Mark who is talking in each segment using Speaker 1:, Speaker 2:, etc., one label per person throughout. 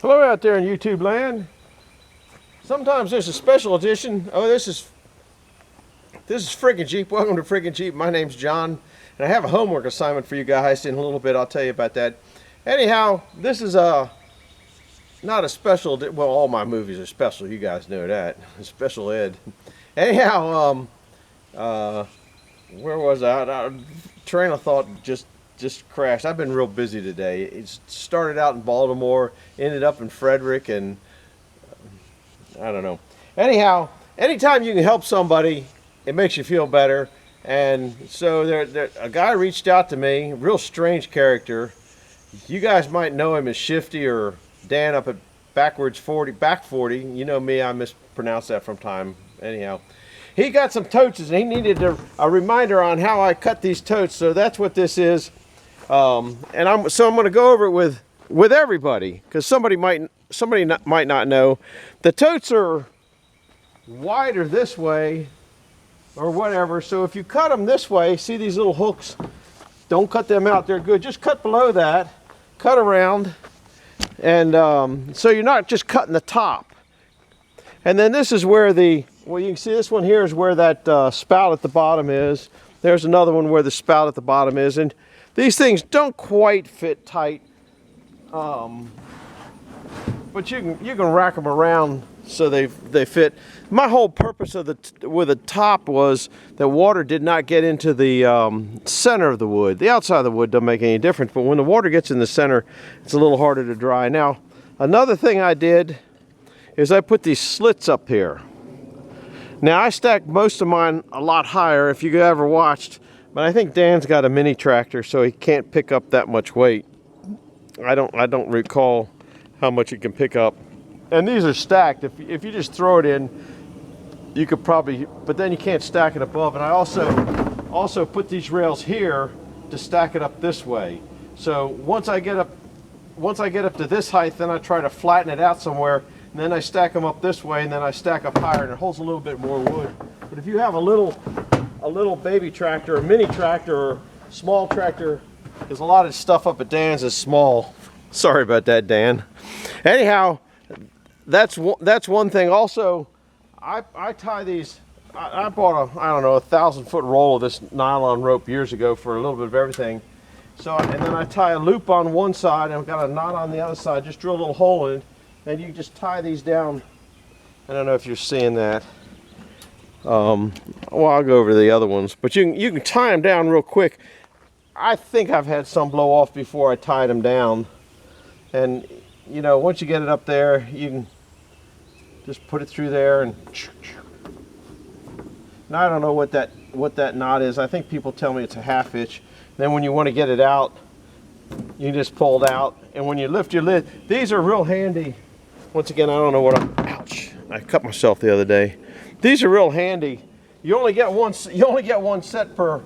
Speaker 1: Hello out there in YouTube land. Sometimes there's a special edition. Oh, this is Friggin' Jeep. Welcome to Friggin' Jeep. My name's John, and I have a homework assignment for you guys in a little bit. I'll tell you about that. Anyhow, this is not a special. Well, all my movies are special. You guys know that. Special ed. Anyhow, where was I? Train of thought just crashed. I've been real busy today. It started out in Baltimore, ended up in Frederick, and I don't know. Anyhow, anytime you can help somebody, it makes you feel better. And so a guy reached out to me, a real strange character. You guys might know him as Shifty or Dan up at Back 40. You know me, I mispronounce that from time. Anyhow, he got some totes and he needed a reminder on how I cut these totes. So that's what this is. I'm going to go over it with everybody, because somebody might not know. The totes are wider this way or whatever. So if you cut them this way, see these little hooks? Don't cut them out. They're good. Just cut below that. Cut around, and so you're not just cutting the top. And then this is where you can see this one here is where that spout at the bottom is. There's another one where the spout at the bottom is, and these things don't quite fit tight, but you can rack them around so they fit. My whole purpose with the top was that water did not get into the center of the wood. The outside of the wood doesn't make any difference, but when the water gets in the center, it's a little harder to dry. Now, another thing I did is I put these slits up here. Now, I stacked most of mine a lot higher, if you ever watched, but I think Dan's got a mini tractor, so he can't pick up that much weight. I don't recall how much he can pick up. And these are stacked. If you just throw it in, you could probably, but then you can't stack it above. And I also put these rails here to stack it up this way. So once I get up to this height, then I try to flatten it out somewhere, and then I stack them up this way, and then I stack up higher, and it holds a little bit more wood. But if you have a little baby tractor, a mini tractor, or small tractor, because a lot of stuff up at Dan's is small. Sorry about that, Dan. Anyhow, that's one thing. Also, I tie these. I bought a 1,000-foot roll of this nylon rope years ago for a little bit of everything. So and then I tie a loop on one side and I've got a knot on the other side. Just drill a little hole in it, and you just tie these down. I don't know if you're seeing that. Well, I'll go over the other ones, but you can tie them down real quick. I think I've had some blow off before I tied them down, and once you get it up there, you can just put it through there, and now I don't know what that knot is. I think people tell me it's a 1/2 inch. Then when you want to get it out, you can just pull it out, and when you lift your lid, these are real handy. Once again, I don't know what ouch, I cut myself the other day. These are real handy. You only get one set per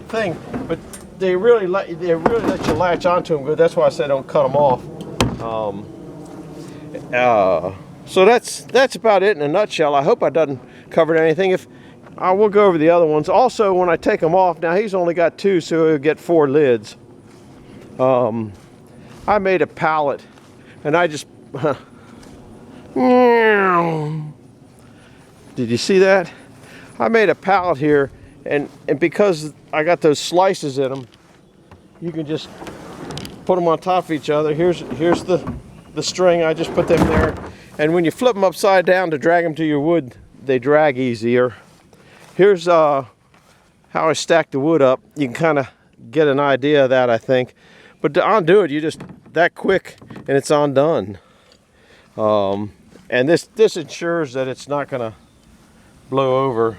Speaker 1: thing, but they really let you latch onto them good. That's why I say don't cut them off. So that's about it in a nutshell. I hope I done covered anything. If I will go over the other ones. Also, when I take them off, now he's only got 2, so he'll get 4 lids. I made a pallet, and I just did you see that? I made a pallet here, and because I got those slices in them, you can just put them on top of each other. Here's the string. I just put them there, and when you flip them upside down to drag them to your wood, they drag easier. Here's how I stack the wood up. You can kind of get an idea of that, I think. But to undo it, you just that quick, and it's undone. And this ensures that it's not going to blow over.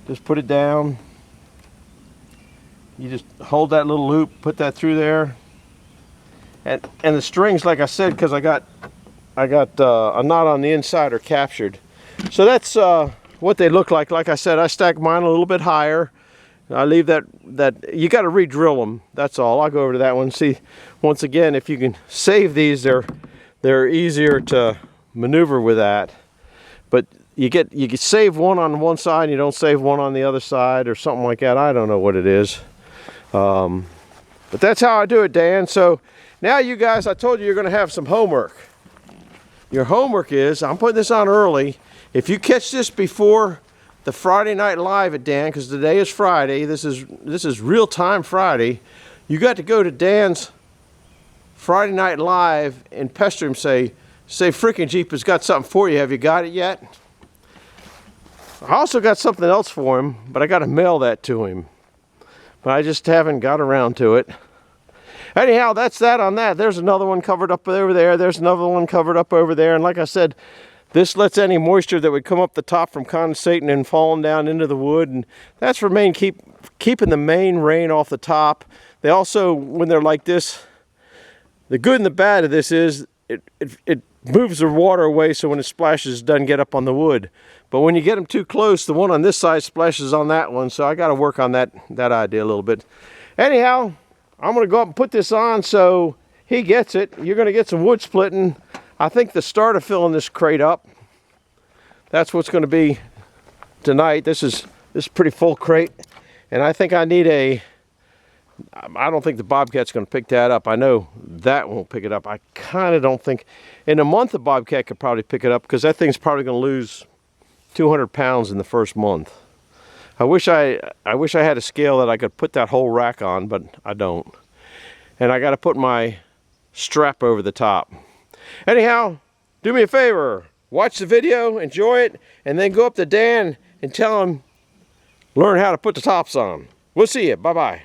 Speaker 1: Just put it down. You just hold that little loop, put that through there, and the strings, like I said, because I got a knot on the inside, are captured. So that's what they look like. Like I said, I stack mine a little bit higher. I leave that you got to re-drill them. That's all. I'll go over to that one. See, once again, if you can save these, they're easier to maneuver with that. But you can save one on one side, and you don't save one on the other side, or something like that. I don't know what it is. But that's how I do it, Dan. So now you guys, I told you you're going to have some homework. your homework is, I'm putting this on early. If you catch this before the Friday Night Live at Dan, because today is Friday, this is real-time Friday, you got to go to Dan's Friday Night Live and pester him, say freaking Jeep has got something for you. Have you got it yet? I also got something else for him, but I got to mail that to him. But I just haven't got around to it. Anyhow, that's that on that. There's another one covered up over there. There's another one covered up over there. And like I said, this lets any moisture that would come up the top from condensating and falling down into the wood. And that's for keeping the main rain off the top. They also, when they're like this, the good and the bad of this is it moves the water away, so when it splashes, it doesn't get up on the wood. But when you get them too close, the one on this side splashes on that one. So I got to work on that idea a little bit. Anyhow, I'm going to go up and put this on so he gets it. You're going to get some wood splitting. I think the start of filling this crate up, that's what's going to be tonight. This is a pretty full crate. And I think I need I don't think the Bobcat's going to pick that up. I know that won't pick it up. I kind of don't think. In a month, the Bobcat could probably pick it up because that thing's probably going to lose 200 pounds in the first month. I wish I had a scale that I could put that whole rack on, but I don't. And I got to put my strap over the top. Anyhow, do me a favor. Watch the video, enjoy it, and then go up to Dan and tell him, learn how to put the tops on. We'll see you. Bye-bye.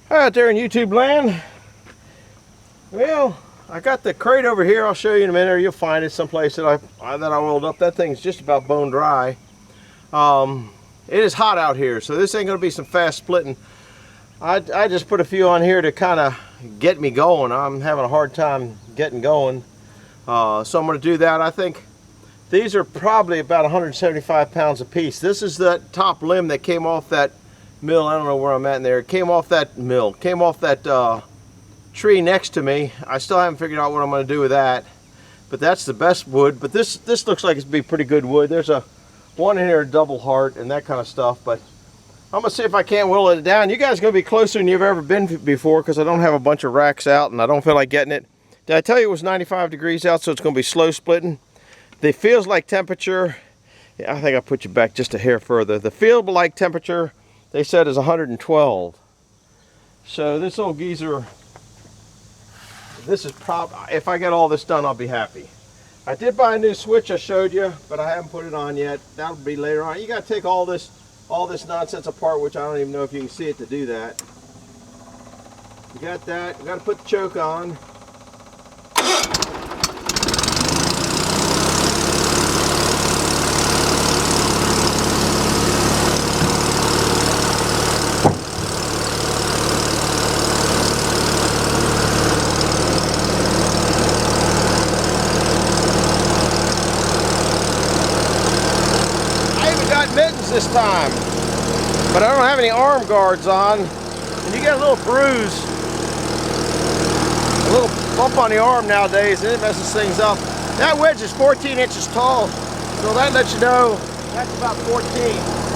Speaker 1: Out there in YouTube land. Well, I got the crate over here. I'll show you in a minute, or you'll find it someplace that I oiled up. That thing's just about bone dry. It is hot out here, so this ain't gonna be some fast splitting. I just put a few on here to kind of get me going. I'm having a hard time getting going. So I'm gonna do that. I think these are probably about 175 pounds a piece. This is that top limb that came off that mill. I don't know where I'm at in there. It came off that mill, came off that tree next to me. I still haven't figured out what I'm going to do with that, but that's the best wood. But this looks like it's be pretty good wood. There's a one in here, a double heart and that kind of stuff, but I'm gonna see if I can't whittle it down. You guys are gonna be closer than you've ever been before because I don't have a bunch of racks out and I don't feel like getting it. Did I tell you it was 95 degrees out, so it's gonna be slow splitting? The feels like temperature, yeah, I think I put you back just a hair further. The feel like temperature, they said, is 112. So this old geezer, this is if I get all this done, I'll be happy. I did buy a new switch I showed you, but I haven't put it on yet. That'll be later on. You got to take all this nonsense apart, which I don't even know if you can see it to do that. You got that. You got to put the choke on. Mittens this time, but I don't have any arm guards on, and you get a little bruise, a little bump on the arm nowadays, and it messes things up. That wedge is 14 inches tall, so that lets you know that's about 14.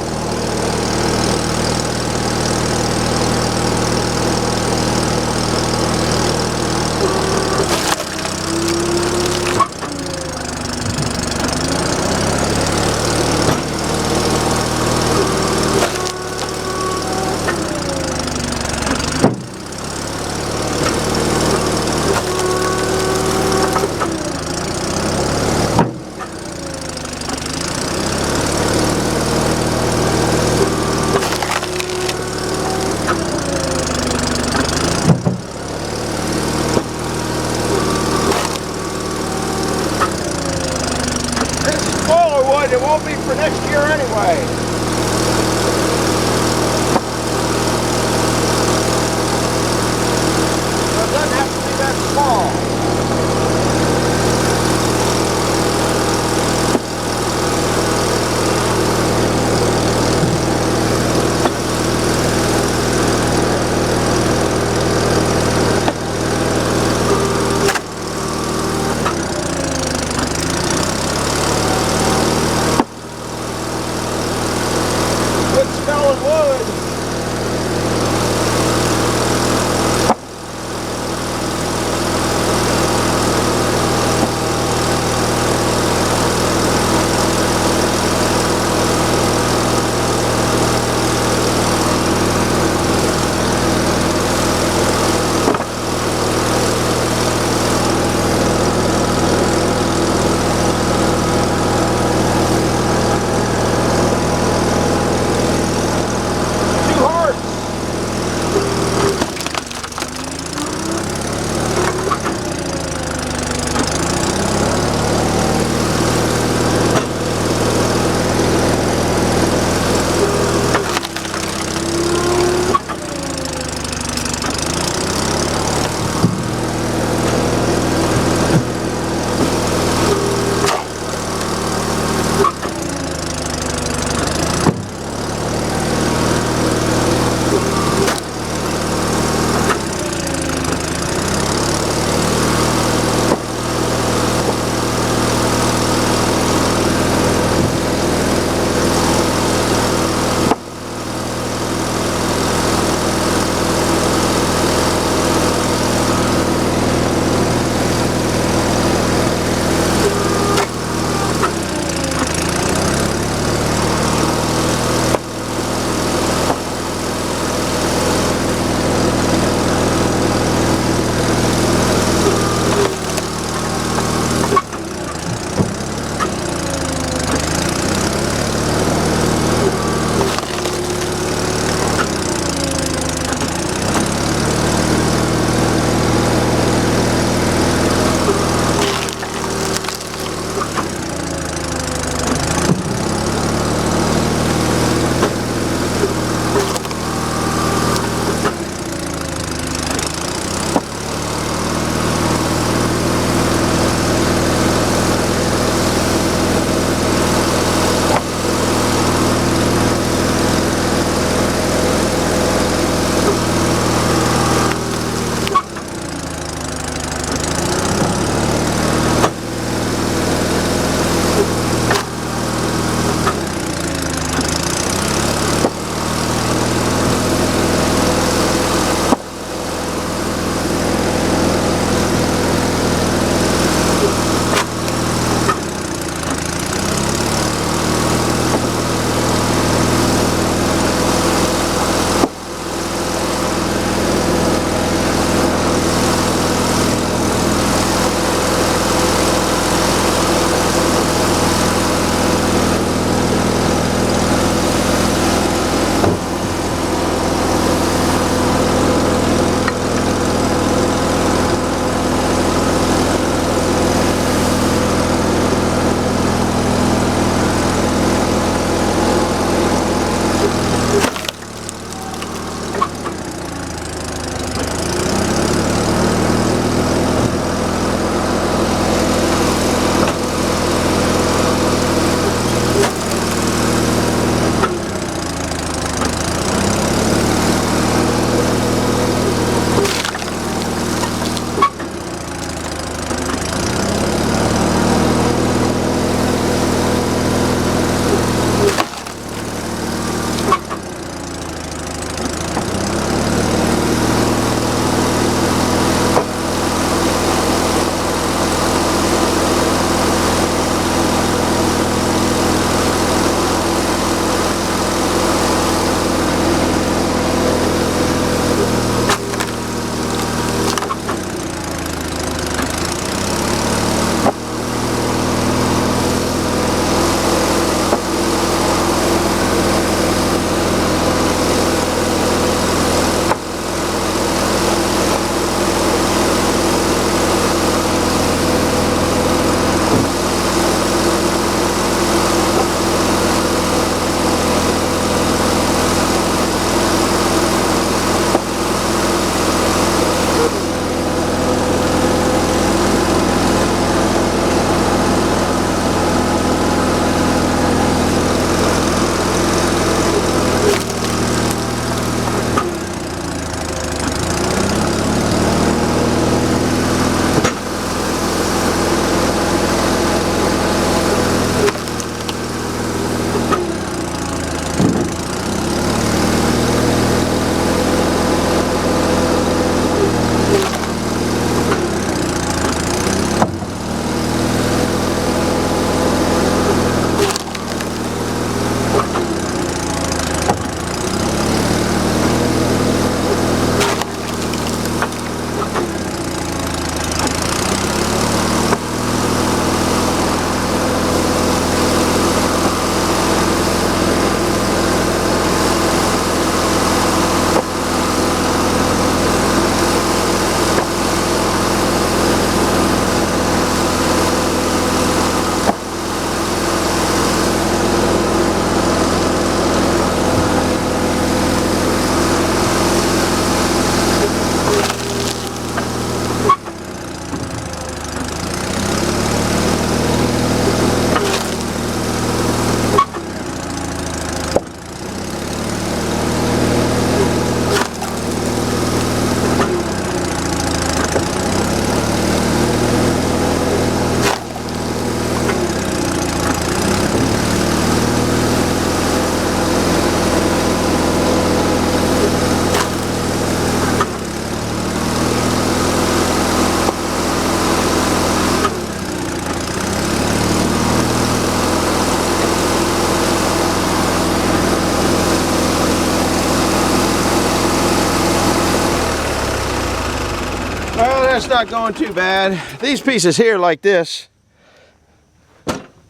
Speaker 1: That's not going too bad. These pieces here like this,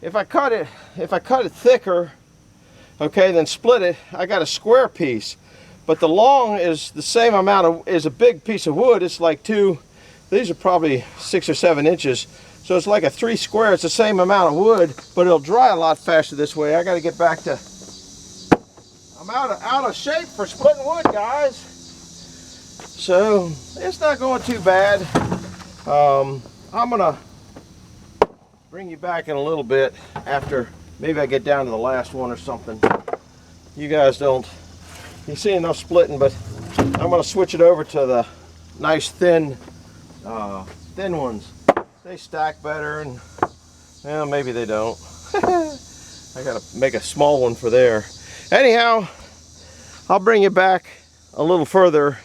Speaker 1: if I cut it thicker, okay, then split it, I got a square piece. But the long is the same amount of, is a big piece of wood. It's like these are probably 6 or 7 inches. So it's like a 3 square. It's the same amount of wood, but it'll dry a lot faster this way. I got to get back to, I'm out of shape for splitting wood, guys. So it's not going too bad. I'm gonna bring you back in a little bit after maybe I get down to the last one or something. You guys don't, you see enough splitting, but I'm gonna switch it over to the nice thin ones. They stack better, and well, maybe they don't. I gotta make a small one for there. Anyhow, I'll bring you back a little further,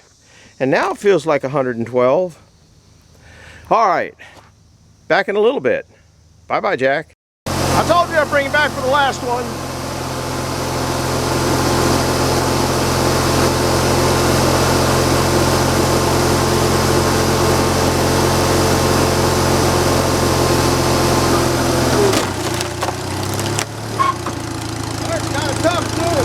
Speaker 1: and now it feels like 112. All right, back in a little bit. Bye-bye, Jack. I told you I'd bring you back for the last one. That's kind of tough, too.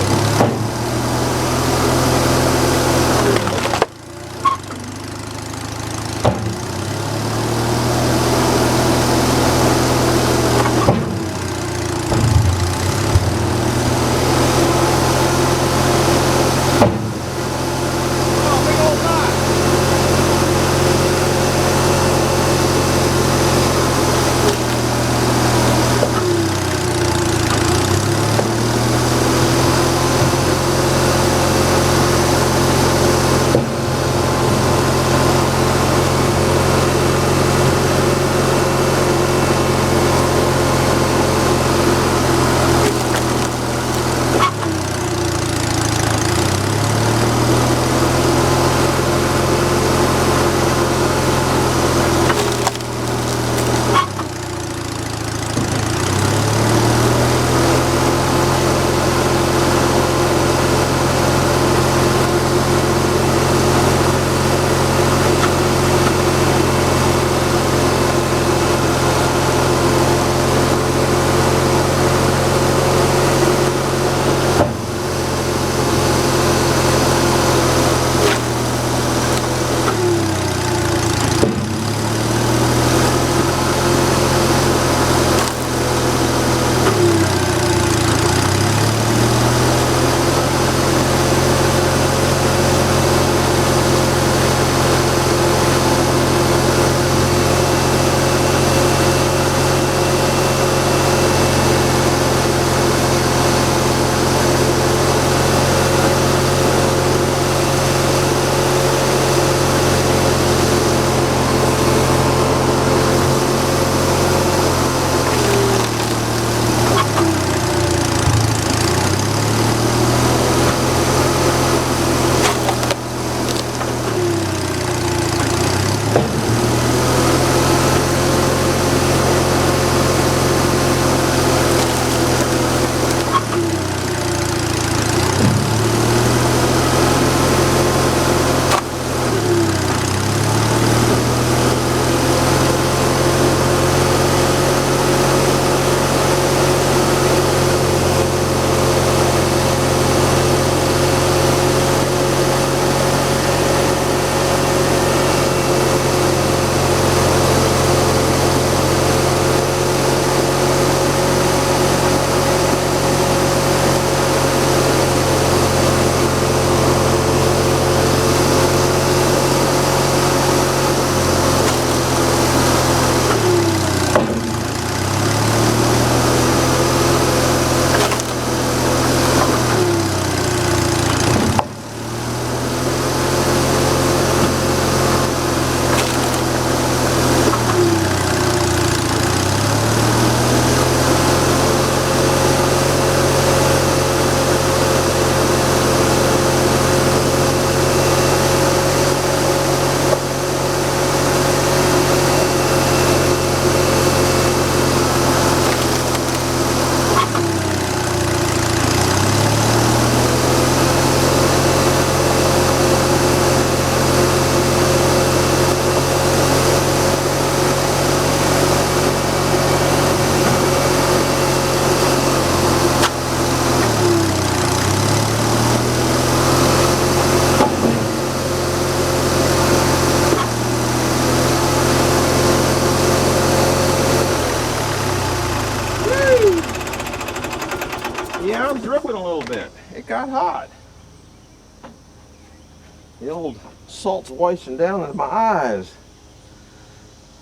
Speaker 1: cold salt's washing down into my eyes.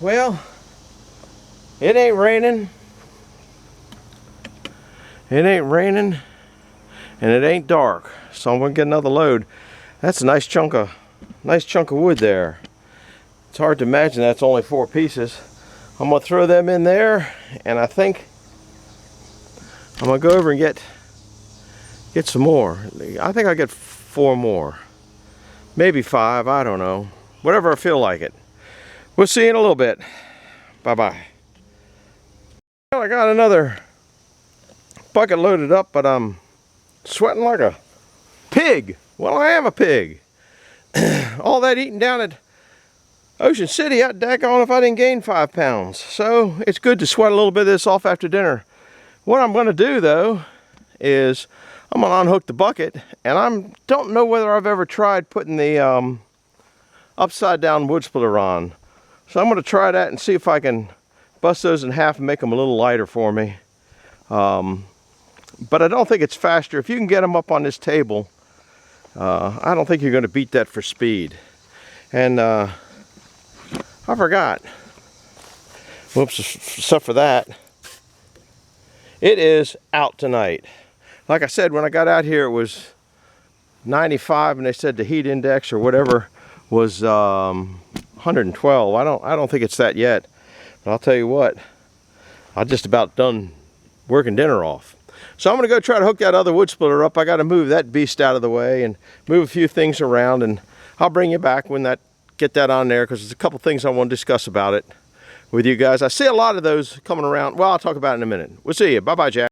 Speaker 1: Well, it ain't raining. It ain't raining, and it ain't dark. So I'm gonna get another load. That's a nice chunk of wood there. It's hard to imagine that's only 4 pieces. I'm gonna throw them in there, and I think I'm gonna go over and get some more. I think I'll get 4 more. Maybe 5, I don't know. Whatever I feel like it. We'll see you in a little bit. Bye-bye. Well, I got another bucket loaded up, but I'm sweating like a pig. Well, I am a pig. All that eating down at Ocean City, I'd daggone if I didn't gain 5 pounds. So it's good to sweat a little bit of this off after dinner. What I'm going to do though is I'm going to unhook the bucket, and I don't know whether I've ever tried putting the upside down wood splitter on. So I'm going to try that and see if I can bust those in half and make them a little lighter for me. But I don't think it's faster. If you can get them up on this table, I don't think you're going to beat that for speed. And I forgot. Whoops, except for that. It is out tonight. Like I said, when I got out here, it was 95, and they said the heat index or whatever was 112. I don't think it's that yet. But I'll tell you what, I just about done working dinner off. So I'm going to go try to hook that other wood splitter up. I got to move that beast out of the way and move a few things around, and I'll bring you back when get that on there, because there's a couple things I want to discuss about it with you guys. I see a lot of those coming around. Well, I'll talk about it in a minute. We'll see you. Bye-bye, Jack.